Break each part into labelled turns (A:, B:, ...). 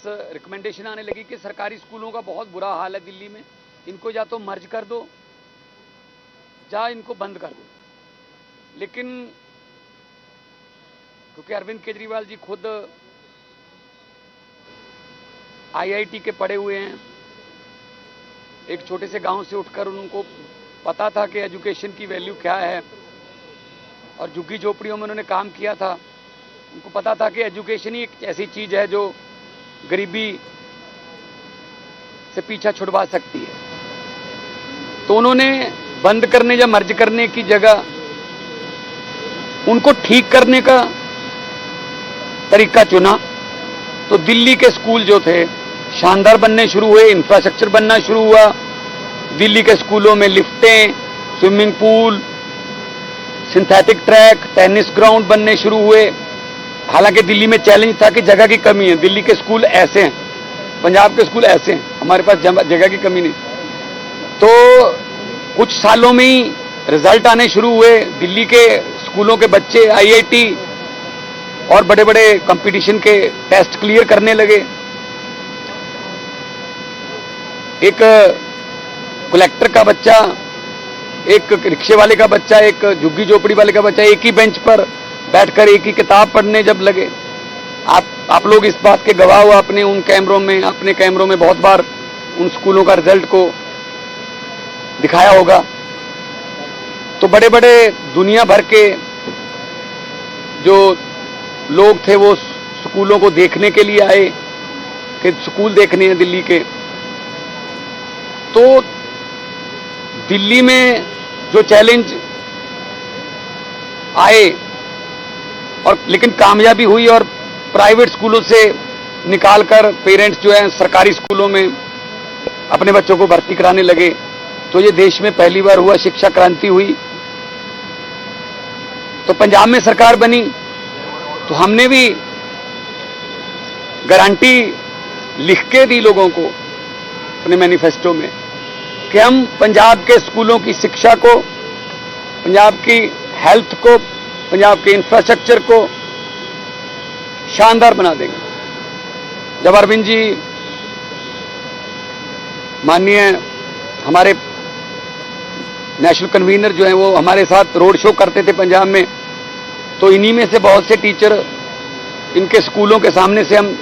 A: Recommendation आने लगी कि सरकारी स्कूलों का बहुत बुरा हाल है दिल्ली में, इनको या तो मर्ज कर दो या इनको बंद कर दो। लेकिन क्योंकि अरविंद केजरीवाल जी खुद आईआईटी के पढ़े हुए हैं, एक छोटे से गांव से उठकर उनको पता था कि एजुकेशन की वैल्यू क्या है, और झुग्गी झोपड़ियों में उन्होंने काम किया था। उनको पता था कि एजुकेशन ही एक ऐसी चीज है जो गरीबी से पीछा छुड़वा सकती है। तो उन्होंने बंद करने या मर्ज करने की जगह उनको ठीक करने का तरीका चुना। तो दिल्ली के स्कूल जो थे शानदार बनने शुरू हुए, इंफ्रास्ट्रक्चर बनना शुरू हुआ। दिल्ली के स्कूलों में लिफ्टें, swimming pool, synthetic track, tennis ground बनने शुरू हुए। हालांकि दिल्ली में चैलेंज था कि जगह की कमी है, दिल्ली के स्कूल ऐसे हैं, पंजाब के स्कूल ऐसे हैं, हमारे पास जगह की कमी नहीं। तो कुछ सालों में ही रिजल्ट आने शुरू हुए। दिल्ली के स्कूलों के बच्चे आईआईटी और बड़े बड़े कंपटीशन के टेस्ट क्लियर करने लगे। एक कलेक्टर का बच्चा, एक रिक्शे वाले का बच्चा, एक झुग्गी झोपड़ी वाले का बच्चा एक ही बेंच पर बैठकर एक ही किताब पढ़ने जब लगे। आप लोग इस बात के गवाह हो, अपने कैमरों में बहुत बार उन स्कूलों का रिजल्ट को दिखाया होगा। तो बड़े बड़े दुनिया भर के जो लोग थे वो स्कूलों को देखने के लिए आए कि स्कूल देखने हैं दिल्ली के। तो दिल्ली में जो चैलेंज आए और लेकिन कामयाबी हुई, और प्राइवेट स्कूलों से निकालकर पेरेंट्स जो हैं सरकारी स्कूलों में अपने बच्चों को भर्ती कराने लगे। तो ये देश में पहली बार हुआ, शिक्षा क्रांति हुई। तो पंजाब में सरकार बनी तो हमने भी गारंटी लिख के दी लोगों को अपने मैनिफेस्टो में कि हम पंजाब के स्कूलों की शिक्षा को, पंजाब की हेल्थ को, पंजाब के इंफ्रास्ट्रक्चर को शानदार बना देंगे। जब अरविंद जी माननीय हमारे नेशनल कन्वीनर जो हैं वो हमारे साथ रोड शो करते थे पंजाब में, तो इन्हीं में से बहुत से टीचर इनके स्कूलों के सामने से हम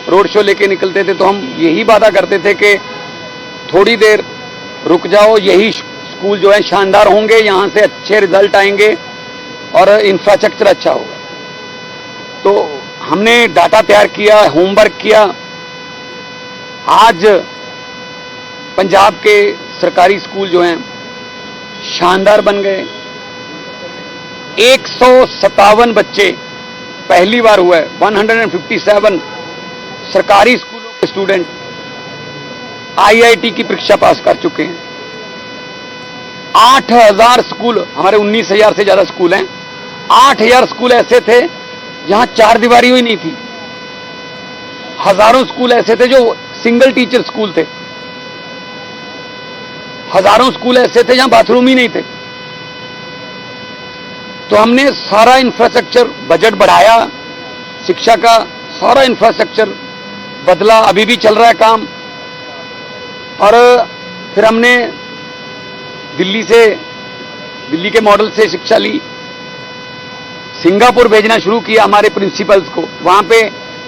A: रोड शो लेके निकलते थे। तो हम यही वादा करते थे कि थोड़ी देर रुक जाओ, यही स्कूल जो है शानदार होंगे, यहां से अच्छे रिजल्ट आएंगे और इंफ्रास्ट्रक्चर अच्छा होगा। तो हमने डाटा तैयार किया, होमवर्क किया। आज पंजाब के सरकारी स्कूल जो हैं शानदार बन गए। 157 बच्चे, पहली बार हुआ है, 157 सरकारी स्कूलों के स्टूडेंट आईआईटी की परीक्षा पास कर चुके हैं। 8000 स्कूल, हमारे 19,000 से ज्यादा स्कूल हैं, 8000 स्कूल ऐसे थे जहां चार दीवारी हुई नहीं थी। हजारों स्कूल ऐसे थे जो सिंगल टीचर स्कूल थे। हजारों स्कूल ऐसे थे जहां बाथरूम ही नहीं थे। तो हमने सारा इंफ्रास्ट्रक्चर, बजट बढ़ाया, शिक्षा का सारा इंफ्रास्ट्रक्चर बदला, अभी भी चल रहा है काम। और फिर हमने दिल्ली के मॉडल से शिक्षा ली, सिंगापुर भेजना शुरू किया हमारे प्रिंसिपल्स को। वहां पे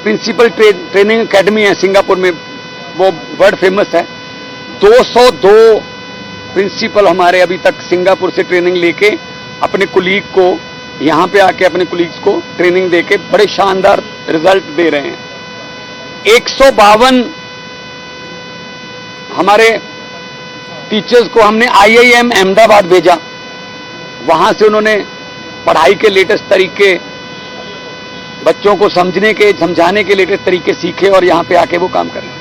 A: प्रिंसिपल ट्रेनिंग एकेडमी है सिंगापुर में, वो वर्ल्ड फेमस है। 202 प्रिंसिपल हमारे अभी तक सिंगापुर से ट्रेनिंग लेके अपने कुलीग को, यहां पे आके अपने कुलीग्स को ट्रेनिंग देके बड़े शानदार रिजल्ट दे रहे हैं। 152 हमारे टीचर्स को हमने आईआईएम अहमदाबाद भेजा। वहां से उन्होंने पढ़ाई के लेटेस्ट तरीके, बच्चों को समझाने के लेटेस्ट तरीके सीखे और यहां पे आके वो काम कर रहे हैं।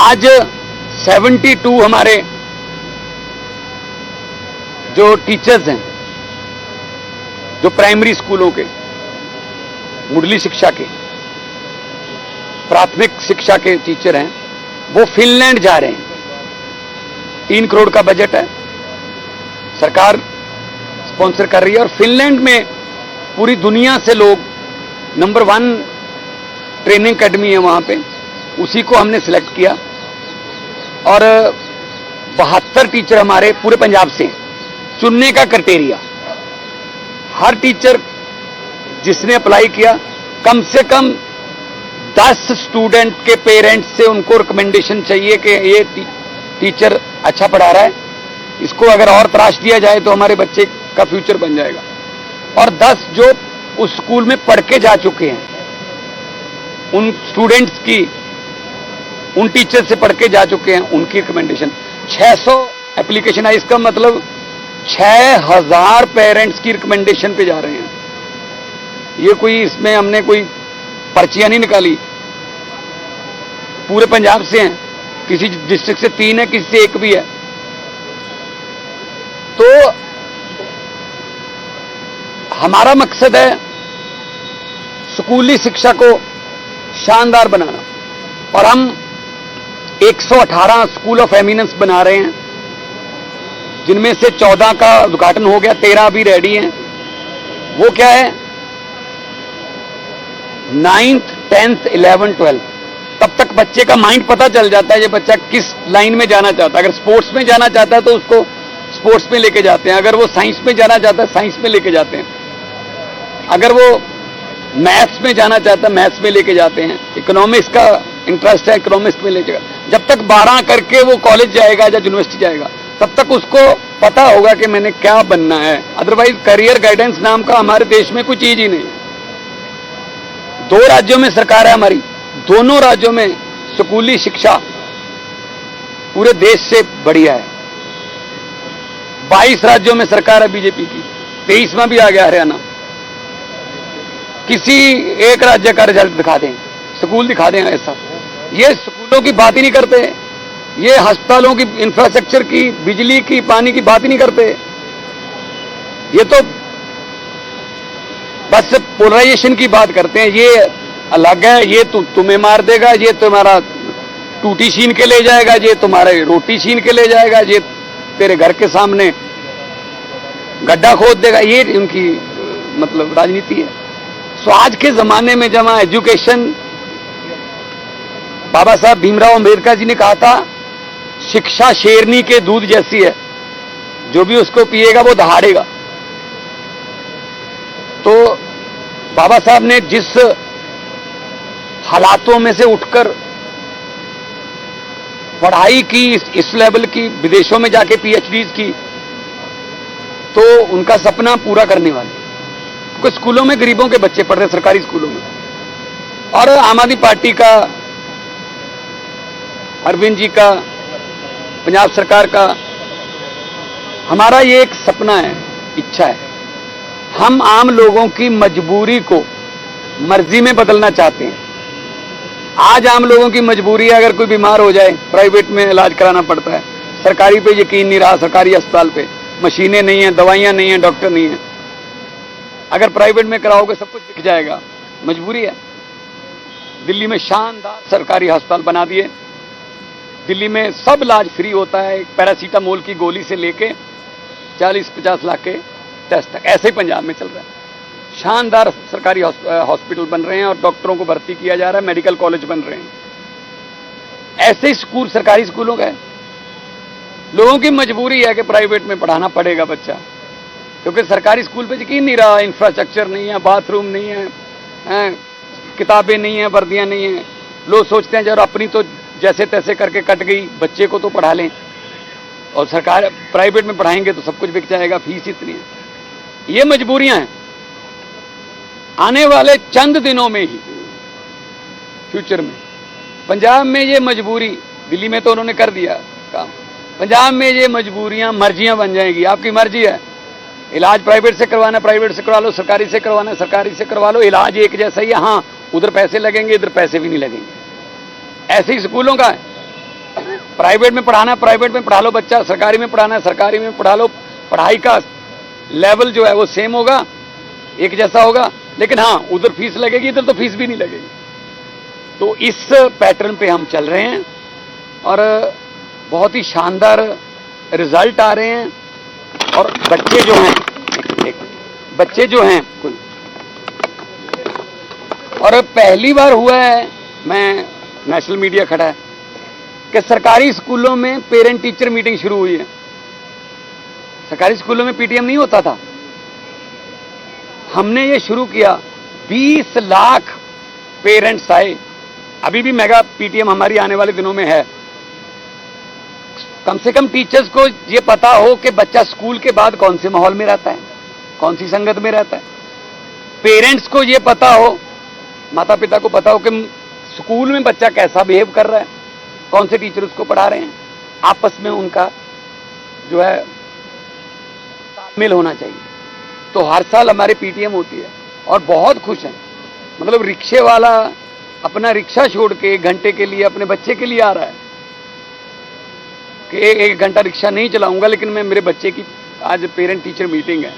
A: आज 72 हमारे जो टीचर्स हैं, जो प्राइमरी स्कूलों के, मुढ़ली शिक्षा के, प्राथमिक शिक्षा के टीचर हैं, वो फिनलैंड जा रहे हैं। 3 करोड़ का बजट है, सरकार स्पॉन्सर कर रही है। और फिनलैंड में पूरी दुनिया से लोग, नंबर 1 ट्रेनिंग एकेडमी है वहां पे, उसी को हमने सिलेक्ट किया और 72 टीचर हमारे पूरे पंजाब से हैं। चुनने का क्राइटेरिया, हर टीचर जिसने अप्लाई किया कम से कम 10 स्टूडेंट के पेरेंट्स से उनको रिकमेंडेशन चाहिए कि ये टीचर अच्छा पढ़ा रहा है, इसको अगर और तराश दिया जाए तो हमारे बच्चे का फ्यूचर बन जाएगा। और 10 जो उस स्कूल में पढ़ के जा चुके हैं, उन स्टूडेंट्स की, उन टीचर से पढ़ के जा चुके हैं, उनकी रिकमेंडेशन। 600 एप्लीकेशन है, इसका मतलब 6000 पेरेंट्स की रिकमेंडेशन पे जा रहे हैं। ये कोई, इसमें हमने कोई पर्चियां नहीं निकाली, पूरे पंजाब से हैं, किसी डिस्ट्रिक्ट से 3 है, किसी से 1 भी है। तो हमारा मकसद है स्कूली शिक्षा को शानदार बनाना, और हम 118 स्कूल ऑफ एमिनेंस बना रहे हैं, जिनमें से 14 का उद्घाटन हो गया, 13 अभी रेडी हैं। वो क्या है, 9th 10th 11th 12th, तब तक बच्चे का माइंड पता चल जाता है ये बच्चा किस लाइन में जाना चाहता है। अगर स्पोर्ट्स में जाना चाहता है तो उसको स्पोर्ट्स में लेके जाते हैं, अगर वो साइंस में जाना चाहता है साइंस में लेके जाते हैं, अगर वो मैथ्स में जाना चाहता है मैथ्स में लेके जाते हैं, इकोनॉमिक्स का इंटरेस्ट है इकोनॉमिक्स में लेके जाएगा। जब तक 12 करके वो कॉलेज जाएगा या यूनिवर्सिटी जाएगा तब तक उसको पता होगा कि मैंने क्या बनना है। अदरवाइज करियर गाइडेंस नाम का हमारे देश में कोई चीज ही नहीं है। 2 राज्यों में सरकार है हमारी, दोनों राज्यों में स्कूली शिक्षा पूरे देश से बढ़िया है। 22 राज्यों में सरकार है बीजेपी की, 23वां भी आ गया हरियाणा। किसी एक राज्य का रिजल्ट दिखा दें, स्कूल दिखा दें ऐसा। ये स्कूलों की बात ही नहीं करते, ये अस्पतालों की, इंफ्रास्ट्रक्चर की, बिजली की, पानी की बात ही नहीं करते। ये तो बस पोलराइजेशन की बात करते हैं। ये अलग है, ये तुम्हें मार देगा, ये तुम्हारा टूटी छीन के ले जाएगा, ये तुम्हारे रोटी छीन के ले जाएगा, ये तेरे घर के सामने गड्ढा खोद देगा। ये उनकी मतलब राजनीति है। सो आज के जमाने में जहां एजुकेशन, बाबा साहब भीमराव अंबेडकर जी ने कहा था शिक्षा शेरनी के दूध जैसी है, जो भी उसको पिएगा वो दहाड़ेगा। तो बाबा साहब ने जिस हालातों में से उठकर पढ़ाई की, इस लेवल की, विदेशों में जाके पीएचडीज की, तो उनका सपना पूरा करने वाले। क्योंकि स्कूलों में गरीबों के बच्चे पढ़ रहे, सरकारी स्कूलों में। और आम आदमी पार्टी का, अरविंद जी का, पंजाब सरकार का, हमारा ये एक सपना है, इच्छा है। हम आम लोगों की मजबूरी को मर्जी में बदलना चाहते हैं। आज आम लोगों की मजबूरी है, अगर कोई बीमार हो जाए प्राइवेट में इलाज कराना पड़ता है, सरकारी पे यकीन नहीं रहा, सरकारी अस्पताल पे मशीनें नहीं है, दवाइयां नहीं है, डॉक्टर नहीं है। अगर प्राइवेट में कराओगे सब कुछ दिख जाएगा, मजबूरी है। दिल्ली में शानदार सरकारी अस्पताल बना दिए, दिल्ली में सब इलाज फ्री होता है, पैरासीटामोल की गोली से लेके 40-50 लाख के टेस्ट तक। ऐसे ही पंजाब में चल रहा है। शानदार सरकारी हॉस्पिटल बन रहे हैं और डॉक्टरों को भर्ती किया जा रहा है, मेडिकल कॉलेज बन रहे हैं। ऐसे ही स्कूल सरकारी स्कूलों का है। लोगों की मजबूरी है कि प्राइवेट में पढ़ाना पड़ेगा बच्चा, क्योंकि सरकारी स्कूल पे यकीन नहीं रहा, इंफ्रास्ट्रक्चर नहीं है, बाथरूम नहीं है, किताबें नहीं है, वर्दियां नहीं है। लोग सोचते हैं जब अपनी तो जैसे तैसे करके कट गई, बच्चे को तो पढ़ा लें, और सरकार प्राइवेट में पढ़ाएंगे तो सब कुछ बिक जाएगा, फीस इतनी है। ये मजबूरियां हैं। आने वाले चंद दिनों में ही, फ्यूचर में, पंजाब में ये मजबूरी, दिल्ली में तो उन्होंने कर दिया काम, पंजाब में ये मजबूरियां मर्जियां बन जाएंगी। आपकी मर्जी है, इलाज प्राइवेट से करवाना प्राइवेट से करवा लो, सरकारी से करवाना सरकारी से करवा लो, इलाज एक जैसा ही है। हाँ, उधर पैसे लगेंगे, इधर पैसे भी नहीं लगेंगे। ऐसे ही स्कूलों का है। प्राइवेट में पढ़ाना प्राइवेट में पढ़ा लो बच्चा, सरकारी में पढ़ाना है सरकारी में पढ़ा लो। पढ़ाई का लेवल जो है वो सेम होगा, एक जैसा होगा, लेकिन हाँ उधर फीस लगेगी, इधर तो फीस भी नहीं लगेगी। तो इस पैटर्न पे हम चल रहे हैं और बहुत ही शानदार रिजल्ट आ रहे हैं। और बच्चे जो हैं, बच्चे जो हैं कुल, और पहली बार हुआ है, मैं नेशनल मीडिया खड़ा है कि सरकारी स्कूलों में पेरेंट टीचर मीटिंग शुरू हुई है। सरकारी स्कूलों में पीटीएम नहीं होता था, हमने ये शुरू किया। 20 लाख पेरेंट्स आए। अभी भी मेगा पीटीएम हमारी आने वाले दिनों में है। कम से कम टीचर्स को ये पता हो कि बच्चा स्कूल के बाद कौन से माहौल में रहता है, कौन सी संगत में रहता है। पेरेंट्स को ये पता हो, माता पिता को पता हो कि स्कूल में बच्चा कैसा बिहेव कर रहा है, कौन से टीचर उसको पढ़ा रहे हैं। आपस में उनका जो है तालमेल होना चाहिए। तो हर साल हमारी पीटीएम होती है और बहुत खुश हैं। मतलब रिक्शे वाला अपना रिक्शा छोड़ के 1 घंटे के लिए अपने बच्चे के लिए आ रहा है कि 1 घंटा रिक्शा नहीं चलाऊंगा, लेकिन मैं मेरे बच्चे की आज पेरेंट टीचर मीटिंग है।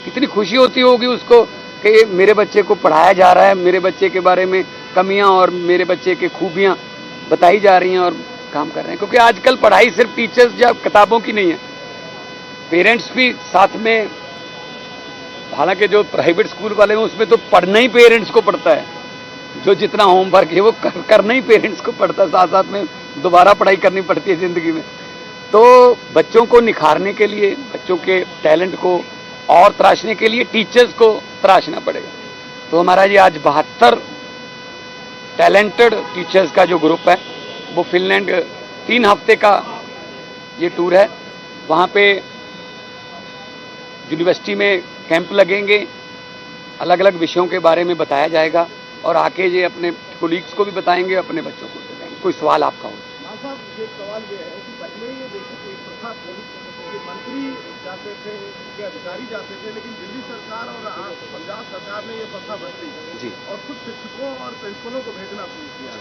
A: कितनी खुशी होती होगी उसको कि मेरे बच्चे को पढ़ाया जा रहा है, मेरे बच्चे के बारे में कमियां और मेरे बच्चे की खूबियां बताई जा रही हैं और काम कर रहे हैं। क्योंकि आजकल पढ़ाई सिर्फ टीचर्स या किताबों की नहीं है, पेरेंट्स भी साथ में। हालांकि जो प्राइवेट स्कूल वाले हैं उसमें तो पढ़ना ही पेरेंट्स को पड़ता है, जो जितना होमवर्क है वो करना ही पेरेंट्स को पड़ता है, साथ साथ में दोबारा पढ़ाई करनी पड़ती है जिंदगी में। तो बच्चों को निखारने के लिए, बच्चों के टैलेंट को और तराशने के लिए टीचर्स को तराशना पड़ेगा। तो हमारा ये आज 72 टैलेंटेड टीचर्स का जो ग्रुप है वो फिनलैंड 3 हफ्ते का ये टूर है। वहाँ पे यूनिवर्सिटी में कैंप लगेंगे, अलग अलग विषयों के बारे में बताया जाएगा और आके ये अपने कोलीग्स को भी बताएंगे, अपने बच्चों को भी बताएंगे। कोई सवाल आपका हो?
B: साहब, ये सवाल ये है कि पहले ये देखिए एक प्रथा थी कि मंत्री जाते थे, उनके अधिकारी जाते थे, लेकिन दिल्ली सरकार और पंजाब सरकार ने ये प्रथा बदली
A: जी
B: और खुद शिक्षकों और प्रिंसिपलों को भेजना शुरू किया।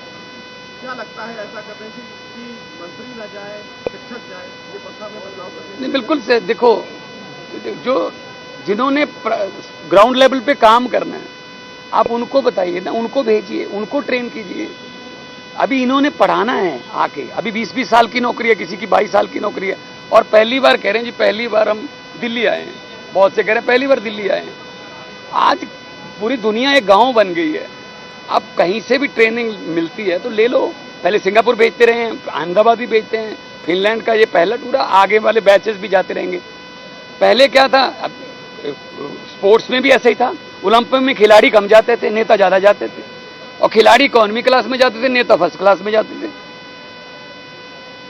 B: क्या लगता है ऐसा करने से कि मंत्री न जाए, शिक्षक जाए, ये प्रथा में बदलाव करने?
A: नहीं, बिल्कुल से देखो, जो जिन्होंने ग्राउंड लेवल पे काम करना है आप उनको बताइए ना, उनको भेजिए, उनको ट्रेन कीजिए। अभी इन्होंने पढ़ाना है आके। अभी 20-20 साल की नौकरी है, किसी की 22 साल की नौकरी है और पहली बार कह रहे हैं जी पहली बार हम दिल्ली आए हैं। बहुत से कह रहे हैं पहली बार दिल्ली आए हैं। आज पूरी दुनिया एक गांव बन गई है। अब कहीं से भी ट्रेनिंग मिलती है तो ले लो। पहले सिंगापुर भेजते रहे हैं, अहमदाबाद भी भेजते हैं, फिनलैंड का ये पहला टूर है, आगे वाले बैचेस भी जाते रहेंगे। पहले क्या था, स्पोर्ट्स में भी ऐसा ही था, ओलंपिक में खिलाड़ी कम जाते थे, नेता ज्यादा जाते थे। और खिलाड़ी इकोनॉमी क्लास में जाते थे, नेता फर्स्ट क्लास में जाते थे।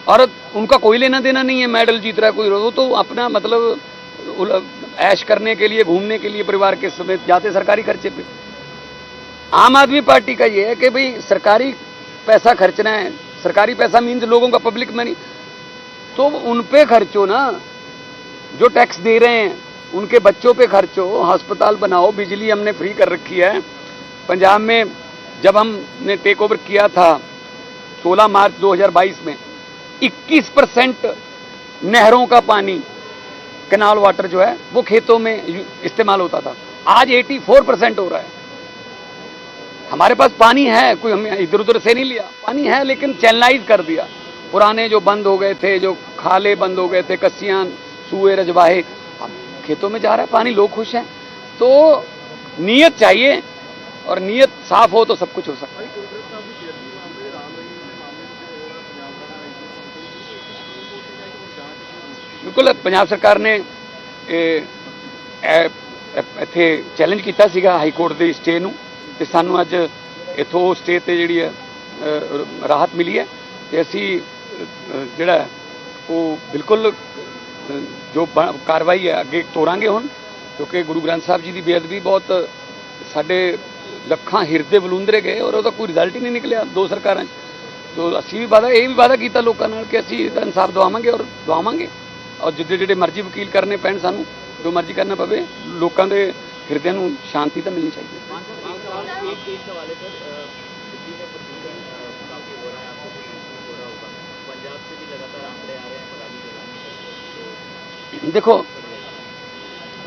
A: और उनका कोई लेना देना नहीं है, मेडल जीत रहा है कोई, वो तो अपना मतलब ऐश करने के लिए, घूमने के लिए परिवार के समेत जाते सरकारी खर्चे पे। आम आदमी पार्टी का ये है कि भाई सरकारी पैसा खर्चना है। सरकारी पैसा मीन्स लोगों का पब्लिक मनी, तो उन पे खर्चो ना, जो टैक्स दे रहे हैं उनके बच्चों पे खर्चो, अस्पताल बनाओ, बिजली हमने फ्री कर रखी है। पंजाब में जब हमने टेक ओवर किया था 16 मार्च 2022 में 21% नहरों का पानी, कैनाल वाटर जो है वो खेतों में इस्तेमाल होता था, आज 84% हो रहा है। हमारे पास पानी है, कोई हम इधर उधर से नहीं लिया, पानी है, लेकिन चैनलाइज कर दिया। पुराने जो बंद हो गए थे, जो खाले बंद हो गए थे, कस्सियां, सूए, रजवाहे, अब खेतों में जा रहा है पानी, लोग खुश हैं। तो नीयत चाहिए और नीयत साफ हो तो सब कुछ हो सकता है। बिल्कुल, पंजाब सरकार ने ਇੱਥੇ ਚੈਲੰਜ ਕੀਤਾ ਸੀਗਾ ਹਾਈ ਕੋਰਟ ਦੇ ਸਟੇ ਨੂੰ, ਤੇ ਸਾਨੂੰ ਅੱਜ ਇਥੋਂ ਸਟੇ ਤੇ ਜਿਹੜੀ ਹੈ ਰਾਹਤ ਮਿਲੀ ਹੈ ਤੇ ਅਸੀਂ ਜਿਹੜਾ ਉਹ ਬਿਲਕੁਲ ਜੋ ਕਾਰਵਾਈ ਹੈ ਅੱਗੇ ਤੋਰਾਂਗੇ ਹੁਣ, ਕਿਉਂਕਿ ਗੁਰੂ ਗ੍ਰੰਥ ਸਾਹਿਬ ਜੀ ਦੀ ਬੇਅਦਬੀ ਬਹੁਤ ਸਾਡੇ ਲੱਖਾਂ ਹਿਰਦੇ ਬਲੂੰਦਰੇ ਗਏ ਔਰ ਉਹਦਾ ਕੋਈ ਰਿਜ਼ਲਟ ਹੀ ਨਹੀਂ ਨਿਕਲਿਆ ਦੋ ਸਰਕਾਰਾਂ 'ਚ। ਤੋ ਅਸੀਂ ਵੀ ਵਾਅਦਾ, ਇਹ ਵੀ ਵਾਅਦਾ ਕੀਤਾ ਲੋਕਾਂ ਨਾਲ ਕਿ ਅਸੀਂ ਇਹਦਾ ਇਨਸਾਫ ਦਵਾਵਾਂਗੇ ਔਰ ਦਵਾਵਾਂਗੇ, ਔਰ ਜਿਹੜੇ ਮਰਜ਼ੀ ਵਕੀਲ ਕਰਨੇ ਪੈਣ, ਸਾਨੂੰ ਜੋ ਮਰਜ਼ੀ ਕਰਨਾ ਪਵੇ, ਲੋਕਾਂ ਦੇ ਹਿਰਦਿਆਂ ਨੂੰ ਸ਼ਾਂਤੀ ਤਾਂ ਮਿਲਣੀ ਚਾਹੀਦੀ ਹੈ।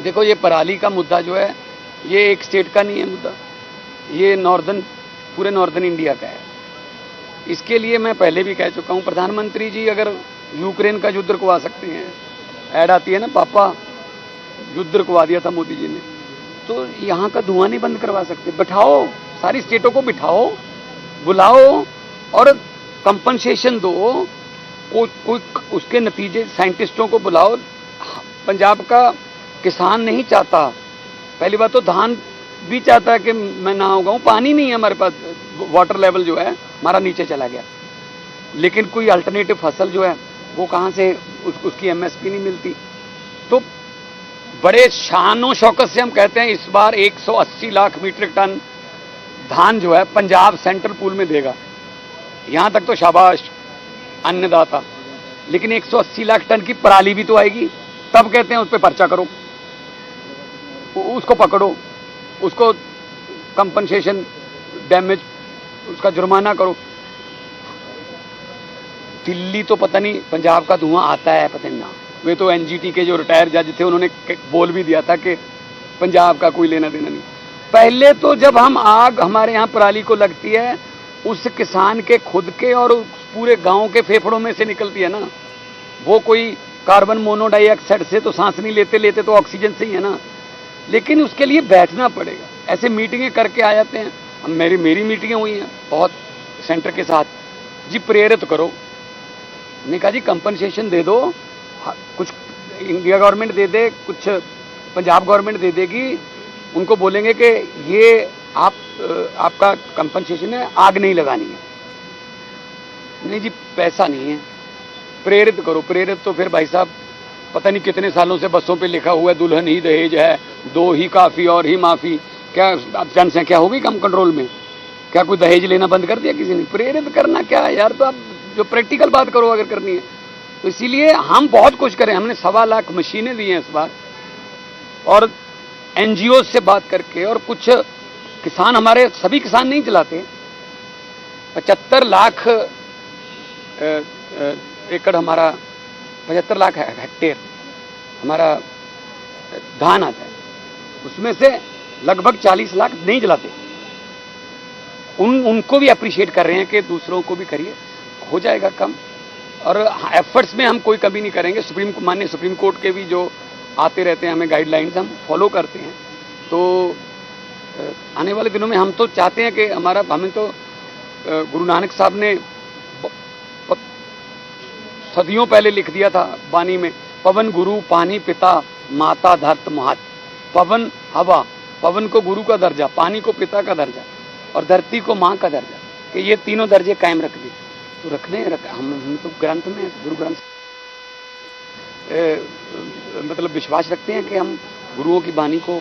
A: देखो ये पराली का मुद्दा जो है ये एक स्टेट का नहीं है मुद्दा, ये पूरे नॉर्दर्न इंडिया का है। इसके लिए मैं पहले भी कह चुका हूँ, प्रधानमंत्री जी अगर यूक्रेन का युद्ध रुकवा सकते हैं, ऐड आती है ना, पापा युद्ध रुकवा दिया था मोदी जी ने, तो यहाँ का धुआं नहीं बंद करवा सकते। बिठाओ, सारी स्टेटों को बिठाओ, बुलाओ, और कंपनसेशन दो, कोई उसके नतीजे साइंटिस्टों को बुलाओ। पंजाब का किसान नहीं चाहता, पहली बात तो धान भी चाहता है कि मैं ना उगाऊं, पानी नहीं है हमारे पास, वाटर लेवल जो है हमारा नीचे चला गया, लेकिन कोई अल्टरनेटिव फसल जो है वो कहाँ से, उसकी एमएसपी नहीं मिलती। तो बड़े शानो शौकत से हम कहते हैं इस बार 180 लाख मीट्रिक टन धान जो है पंजाब सेंट्रल पूल में देगा। यहां तक तो शाबाश अन्नदाता, लेकिन 180 लाख टन की पराली भी तो आएगी, तब कहते हैं उस पर पर्चा करो, उसको पकड़ो, उसको कंपनसेशन डैमेज, उसका जुर्माना करो। दिल्ली तो पता नहीं पंजाब का धुआं आता है पता नहीं ना, वे तो एनजीटी के जो रिटायर जज थे उन्होंने बोल भी दिया था कि पंजाब का कोई लेना देना नहीं। पहले तो जब हम आग हमारे यहाँ पराली को लगती है, उस किसान के खुद के और पूरे गांव के फेफड़ों में से निकलती है ना, वो कोई कार्बन मोनोडाइऑक्साइड से तो सांस नहीं लेते, लेते तो ऑक्सीजन से ही है ना। लेकिन उसके लिए बैठना पड़ेगा, ऐसे मीटिंगें करके आ जाते हैं। हम मेरी मीटिंगें हुई हैं बहुत सेंटर के साथ, जी प्रेरित करो, हमने कहा जी कंपनसेशन दे दो, कुछ इंडिया गवर्नमेंट दे दे, कुछ पंजाब गवर्नमेंट दे देगी, उनको बोलेंगे कि ये आपका कंपनसेशन है, आग नहीं लगानी है। नहीं जी पैसा नहीं है, प्रेरित करो। प्रेरित तो फिर भाई साहब पता नहीं कितने सालों से बसों पे लिखा हुआ है दुल्हन ही दहेज है, दो ही काफी और ही माफी। क्या अब जनसंख्या हो गई कम कंट्रोल में? क्या कोई दहेज लेना बंद कर दिया किसी ने? प्रेरित करना क्या है यार, तो आप जो प्रैक्टिकल बात करो अगर करनी है। तो इसीलिए हम बहुत कुछ करें, हमने 1.25 लाख मशीनें दी हैं इस बार, और एनजीओ से बात करके, और कुछ किसान हमारे, सभी किसान नहीं चलाते, 75 लाख एकड़ हमारा, 75 लाख हेक्टेयर हमारा धान आता है, उसमें से लगभग 40 लाख नहीं जलाते। उनको भी अप्रिशिएट कर रहे हैं कि दूसरों को भी करिए, हो जाएगा कम। और एफर्ट्स में हम कोई कमी नहीं करेंगे। माननीय सुप्रीम कोर्ट के भी जो आते रहते हैं हमें गाइडलाइंस, हम फॉलो करते हैं। तो आने वाले दिनों में हम तो चाहते हैं कि हमें तो गुरु नानक साहब ने सदियों पहले लिख दिया था वाणी में, पवन गुरु पानी पिता माता धरत महत। पवन हवा, पवन को गुरु का दर्जा, पानी को पिता का दर्जा और धरती को माँ का दर्जा, कि ये तीनों दर्जे कायम रख दिए। तो हम तो ग्रंथ में, गुरु ग्रंथ मतलब विश्वास रखते हैं कि हम गुरुओं की वाणी को,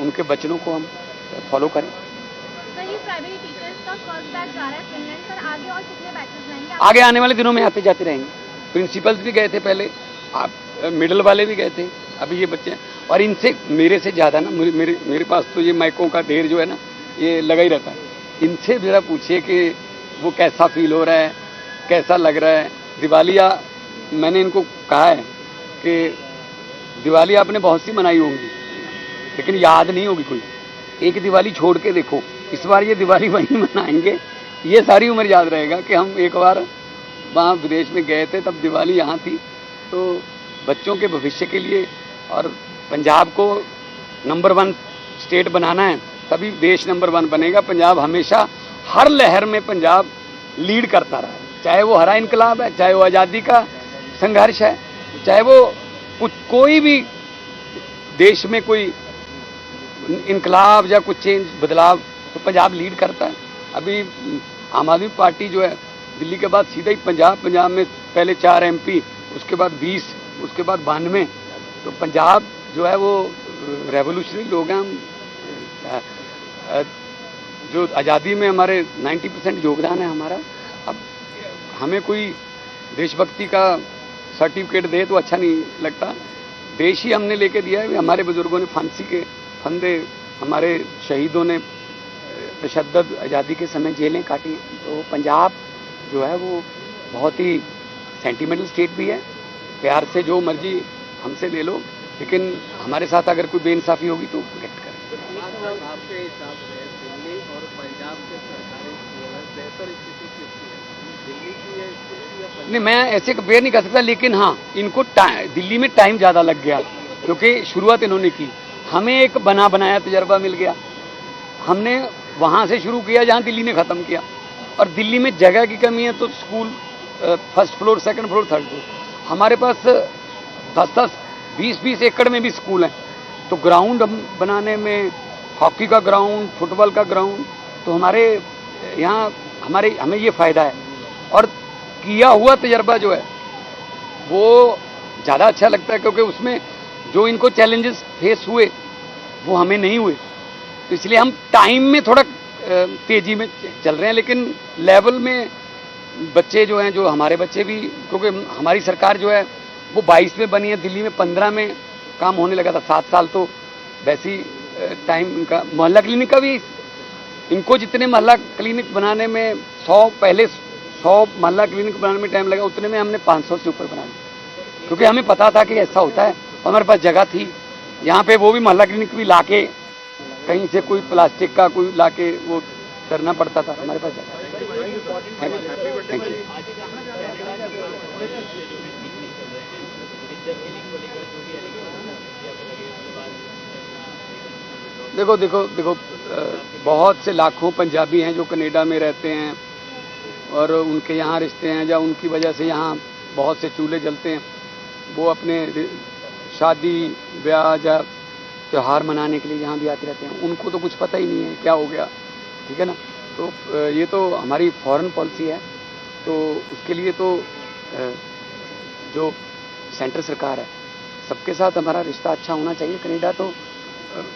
A: उनके वचनों को हम फॉलो करें।
C: प्राइमरी टीचर्स का फर्स्ट बैच जा रहा है फिनलैंड, सर आगे और कितने बैचेस जाएंगे?
A: आगे आने वाले दिनों में आते जाते रहेंगे। प्रिंसिपल्स भी गए थे पहले, आप मिडिल वाले भी गए थे, अभी ये बच्चे हैं। और इनसे मेरे से ज़्यादा ना, मेरे पास तो ये माइकों का ढेर जो है ना, ये लगा ही रहता है। इनसे ज़रा पूछिए कि वो कैसा फील हो रहा है, कैसा लग रहा है। दिवालिया मैंने इनको कहा है कि दिवाली आपने बहुत सी मनाई होंगी, लेकिन याद नहीं होगी कोई। एक दिवाली छोड़ के देखो, इस बार ये दिवाली वहीं मनाएंगे, ये सारी उम्र याद रहेगा कि हम एक बार वहाँ विदेश में गए थे, तब दिवाली यहाँ थी। तो बच्चों के भविष्य के लिए, और पंजाब को नंबर 1 स्टेट बनाना है, तभी देश नंबर 1 बनेगा। पंजाब हमेशा हर लहर में पंजाब लीड करता रहा है, चाहे वो हरा इनकलाब है, चाहे वो आज़ादी का संघर्ष है, चाहे वो कोई भी देश में कोई इनकलाब या कुछ चेंज बदलाव, तो पंजाब लीड करता है। अभी आम आदमी पार्टी जो है दिल्ली के बाद सीधा ही पंजाब में पहले 4 MP, उसके बाद 20, उसके बाद 92। तो पंजाब जो है वो रेवोल्यूशनरी लोग हैं हम, जो आज़ादी में हमारे 90% योगदान है हमारा। अब हमें कोई देशभक्ति का सर्टिफिकेट दे तो अच्छा नहीं लगता, देश ही हमने लेके दिया है। हमारे बुजुर्गों ने फांसी के फंदे, हमारे शहीदों ने तशद्दद आज़ादी के समय जेलें काटी। तो पंजाब जो है वो बहुत ही सेंटिमेंटल स्टेट भी है, प्यार से जो मर्जी हमसे ले लो, लेकिन हमारे साथ अगर कोई बेइंसाफ़ी होगी तो प्रोटेक्ट करें।
B: आपके हिसाब से दिल्ली और पंजाब के सरकारी स्कूल में बेहतर स्थिति किसकी है, दिल्ली की है स्थिति या पंजाब?
A: नहीं, मैं ऐसे कंपेयर नहीं कर सकता, लेकिन हाँ इनको दिल्ली में टाइम ज़्यादा लग गया, क्योंकि शुरुआत इन्होंने की। हमें एक बना बनाया तजर्बा मिल गया, हमने वहाँ से शुरू किया जहाँ दिल्ली ने ख़त्म किया। और दिल्ली में जगह की कमी है तो school first floor, second floor, third floor. हमारे पास 10-10, 20-20 एकड़ में भी स्कूल हैं। तो ग्राउंड बनाने में, हॉकी का ग्राउंड, फुटबॉल का ग्राउंड, तो हमारे यहाँ हमें ये फ़ायदा है। और किया हुआ तजर्बा जो है वो ज़्यादा अच्छा लगता है, क्योंकि उसमें जो इनको चैलेंजेस फेस हुए वो हमें नहीं हुए। तो इसलिए हम टाइम में थोड़ा तेज़ी में चल रहे हैं, लेकिन लेवल में बच्चे जो हैं, जो हमारे बच्चे भी, क्योंकि हमारी सरकार जो है वो 22 में बनी है, दिल्ली में 15 में काम होने लगा था। 7 साल तो वैसी टाइम इनका मोहल्ला क्लिनिक का भी, इनको जितने मोहल्ला क्लिनिक बनाने में 100 मोहल्ला क्लिनिक बनाने में टाइम लगा, उतने में हमने 500 से ऊपर बना लिया, क्योंकि हमें पता था कि ऐसा होता है। हमारे पास जगह थी यहाँ पे, वो भी मोहल्ला क्लिनिक भी लाके कहीं से कोई प्लास्टिक का कोई लाके वो करना पड़ता था। हमारे पास जगह। Thank you. देखो, बहुत से लाखों पंजाबी हैं जो कनाडा में रहते हैं और उनके यहाँ रिश्ते हैं, या उनकी वजह से यहाँ बहुत से चूल्हे जलते हैं। वो अपने शादी, ब्याह या त्यौहार मनाने के लिए यहाँ भी आते रहते हैं। उनको तो कुछ पता ही नहीं है क्या हो गया, ठीक है ना। तो ये तो हमारी फॉरेन पॉलिसी है, तो उसके लिए तो जो सेंट्रल सरकार है, सबके साथ हमारा रिश्ता अच्छा होना चाहिए। कनाडा तो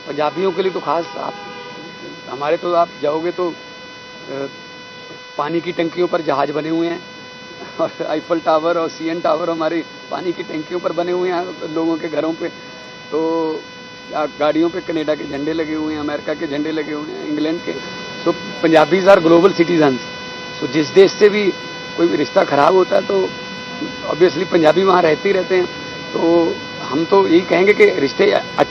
A: पंजाबियों के लिए तो खास, हमारे तो आप जाओगे तो पानी की टंकियों पर जहाज बने हुए हैं, और आईफल टावर और CN टावर हमारी पानी की टंकियों पर बने हुए हैं लोगों के घरों पे। तो गाड़ियों पे कनाडा के झंडे लगे हुए हैं, अमेरिका के झंडे लगे हुए हैं, इंग्लैंड के। सो पंजाबीज आर ग्लोबल सिटीजन्स। सो जिस देश से भी कोई रिश्ता खराब होता है तो ऑब्वियसली पंजाबी वहाँ रहते ही रहते हैं। तो हम तो यही कहेंगे कि रिश्ते अच्छे